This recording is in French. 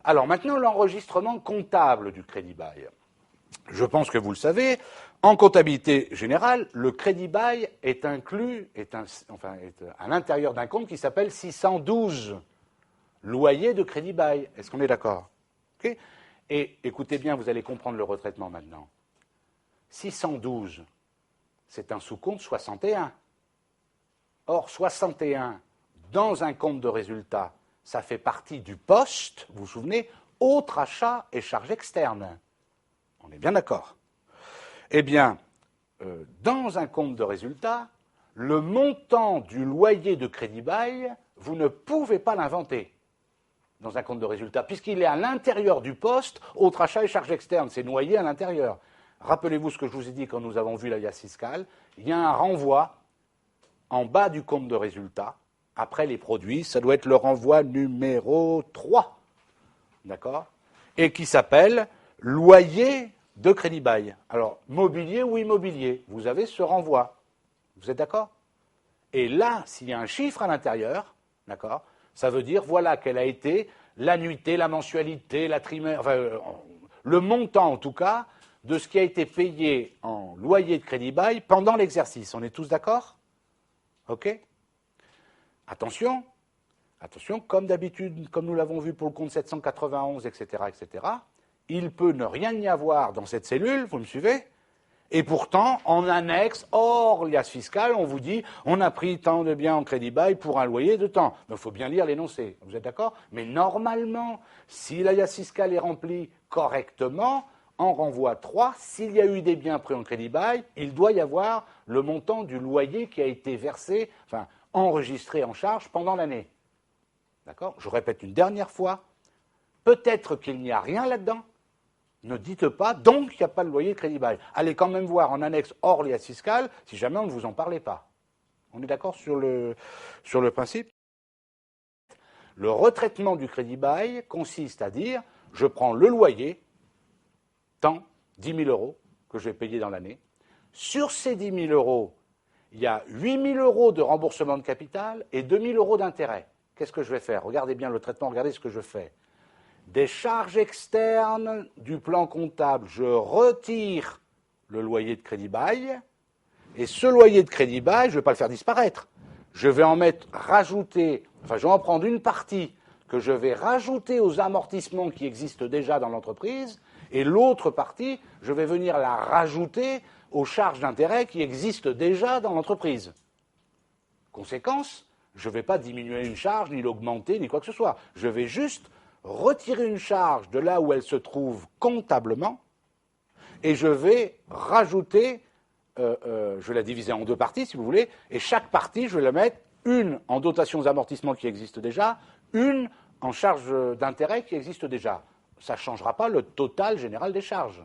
Alors maintenant, l'enregistrement comptable du crédit bail. Je pense que vous le savez, en comptabilité générale, le crédit bail est inclus, est à l'intérieur d'un compte qui s'appelle 612, loyer de crédit bail. Est-ce qu'on est d'accord? Okay. Et écoutez bien, vous allez comprendre le retraitement maintenant. 612, c'est un sous-compte 61. Or, 61, dans un compte de résultat, ça fait partie du poste, vous vous souvenez, autres achats et charges externes. On est bien d'accord. Eh bien, dans un compte de résultat, le montant du loyer de crédit bail, vous ne pouvez pas l'inventer dans un compte de résultat, puisqu'il est à l'intérieur du poste, autres achats et charges externes, c'est noyé à l'intérieur. Rappelez-vous ce que je vous ai dit quand nous avons vu l'alias fiscal, il y a un renvoi en bas du compte de résultat, après les produits, ça doit être le renvoi numéro 3, d'accord, et qui s'appelle loyer de crédit bail. Alors, mobilier ou immobilier, vous avez ce renvoi. Vous êtes d'accord? Et là, s'il y a un chiffre à l'intérieur, d'accord, ça veut dire, voilà, quelle a été l'annuité, la mensualité, la trimestre, enfin, le montant, en tout cas, de ce qui a été payé en loyer de crédit bail pendant l'exercice. On est tous d'accord? OK? Attention, comme d'habitude, comme nous l'avons vu pour le compte 791, etc., il peut ne rien y avoir dans cette cellule, vous me suivez? Et pourtant, en annexe, hors liasse fiscale, on vous dit, on a pris tant de biens en crédit bail pour un loyer de temps. Donc il faut bien lire l'énoncé, vous êtes d'accord? Mais normalement, si la liasse fiscale est remplie correctement, en renvoi 3, s'il y a eu des biens pris en crédit bail, il doit y avoir le montant du loyer qui a été versé, enfin, enregistré en charge pendant l'année. D'accord? Je répète une dernière fois, peut-être qu'il n'y a rien là-dedans. Ne dites pas, donc il n'y a pas de loyer de crédit bail. Allez quand même voir en annexe hors liasse fiscale, si jamais on ne vous en parlait pas. On est d'accord sur le principe? Le retraitement du crédit bail consiste à dire, je prends le loyer, tant, 10 000 euros, que je vais payer dans l'année. Sur ces 10 000 euros, il y a 8 000 euros de remboursement de capital et 2 000 euros d'intérêt. Qu'est-ce que je vais faire? Regardez bien le traitement, regardez ce que je fais. Des charges externes du plan comptable, je retire le loyer de crédit bail, et ce loyer de crédit bail, je ne vais pas le faire disparaître. Je vais en rajouter, enfin je vais en prendre une partie que je vais rajouter aux amortissements qui existent déjà dans l'entreprise, et l'autre partie, je vais venir la rajouter aux charges d'intérêt qui existent déjà dans l'entreprise. Conséquence, je ne vais pas diminuer une charge, ni l'augmenter, ni quoi que ce soit. Je vais juste retirer une charge de là où elle se trouve comptablement, et je vais rajouter, je vais la diviser en deux parties, si vous voulez, et chaque partie, je vais la mettre, une en dotation aux amortissements qui existe déjà, une en charge d'intérêt qui existe déjà. Ça ne changera pas le total général des charges.